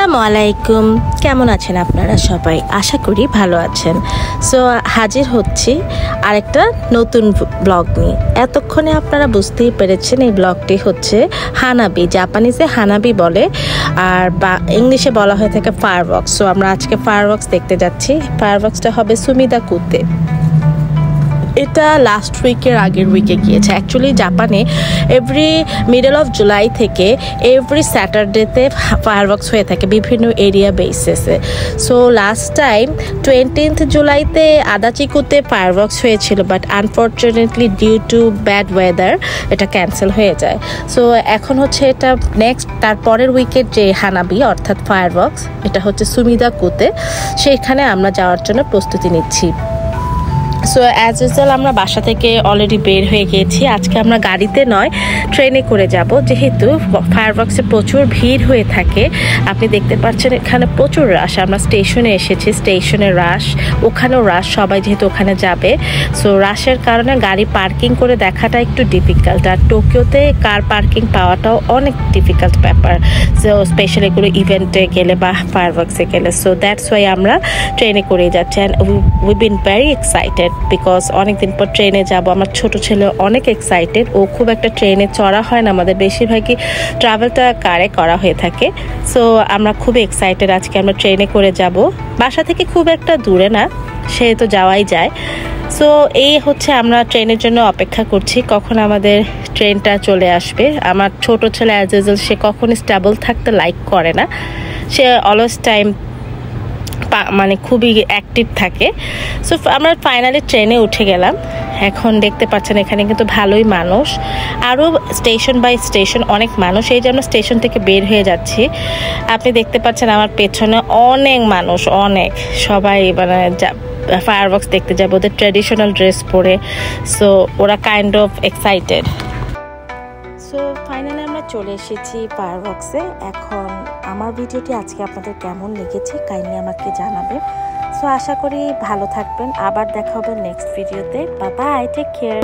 আসসালামু আলাইকুম, কেমন আছেন আপনারা সবাই? আশা করি ভালো আছেন। সো হাজির হচ্ছি আরেকটা নতুন ব্লগ নিয়ে। এতক্ষণে আপনারা বুঝতেই পেরেছেন এই ব্লগটি হচ্ছে হানাবি, জাপানিজে হানাবি বলে, আর বা ইংলিশে বলা হয়ে থাকে ফায়ারওয়ার্কস। সো আমরা আজকে ফায়ারওয়ার্কস দেখতে যাচ্ছি। ফায়ারওয়ার্কসটা হবে সুমিদাকুতে। এটা লাস্ট উইকের আগের উইকে গিয়েছে। অ্যাকচুয়ালি জাপানে এভরি মিডল অফ জুলাই থেকে এভরি স্যাটারডেতে ফায়ারওয়ার্কস হয়ে থাকে বিভিন্ন এরিয়া বেসিসে। সো লাস্ট টাইম 20th জুলাইতে আদাচিকুতে ফায়ারওয়ার্কস হয়েছিল, but unfortunately due to bad weather এটা ক্যান্সেল হয়ে যায়। সো এখন হচ্ছে এটা নেক্সট তারপরের উইকের যে হানাবি অর্থাৎ ফায়ারওয়ার্কস, এটা হচ্ছে সুমিদাকুতে। সেখানে আমরা যাওয়ার জন্য প্রস্তুতি নিচ্ছি। সো অ্যাজ ইউজুয়াল আমরা বাসা থেকে অলরেডি বের হয়ে গিয়েছি। আজকে আমরা গাড়িতে নয়, ট্রেনে করে যাব, যেহেতু ফায়ারওয়ার্কসে প্রচুর ভিড় হয়ে থাকে। আপনি দেখতে পাচ্ছেন এখানে প্রচুর রাশ। আমরা স্টেশনে এসেছি, স্টেশনে রাশ, ওখানেও রাশ, সবাই যেহেতু ওখানে যাবে। সো রাশের কারণে গাড়ি পার্কিং করে দেখাটা একটু ডিফিকাল্ট। আর টোকিওতে কার পার্কিং পাওয়াটাও অনেক ডিফিকাল্ট ব্যাপার, সো স্পেশালি এগুলো ইভেন্টে গেলে বা ফায়ারওয়ার্কসে গেলে। সো দ্যাটস ওয়াই আমরা ট্রেনে করে যাচ্ছি। And we been very excited because অনেকদিন পর ট্রেনে যাব। আমার ছোট ছেলে অনেক এক্সাইটেড। ও খুব একটা ট্রেনে চড়া হয় না, আমাদের বেশিরভাগই ট্রাভেলটা কারে করা হয়ে থাকে। সো আমরা খুব এক্সাইটেড। আজকে আমরা ট্রেনে করে যাব, বাসা থেকে খুব একটা দূরে না, সে তো যাওয়াই যায়। সো এই হচ্ছে আমরা ট্রেনের জন্য অপেক্ষা করছি কখন আমাদের ট্রেনটা চলে আসবে। আমার ছোট ছেলে অ্যাজ ইউজুয়াল সে কখনো স্টেবল থাকতে লাইক করে না, সে অলওয়েজ টাইম মানে খুবই অ্যাক্টিভ থাকে। সো আমরা ফাইনালি ট্রেনে উঠে গেলাম। এখন দেখতে পাচ্ছেন এখানে কিন্তু ভালোই মানুষ, আরও স্টেশন বাই স্টেশন অনেক মানুষ। এই জন্য স্টেশন থেকে বের হয়ে যাচ্ছি। আপনি দেখতে পাচ্ছেন আমার পেছনে অনেক মানুষ, অনেক, সবাই মানে ফায়ারওয়ার্কস দেখতে যাবে ওদের ট্র্যাডিশনাল ড্রেস পরে। সো ওরা kind of excited. So finally আমরা চলে এসেছি ফায়ারওয়ার্কসে। এখন আমার ভিডিওটি আজকে আপনাদের কেমন লেগেছে কাইন্ডলি আমাকে জানাবেন। সো আশা করি ভালো থাকবেন। আবার দেখা হবে নেক্সট ভিডিওতে। Bye bye, take care.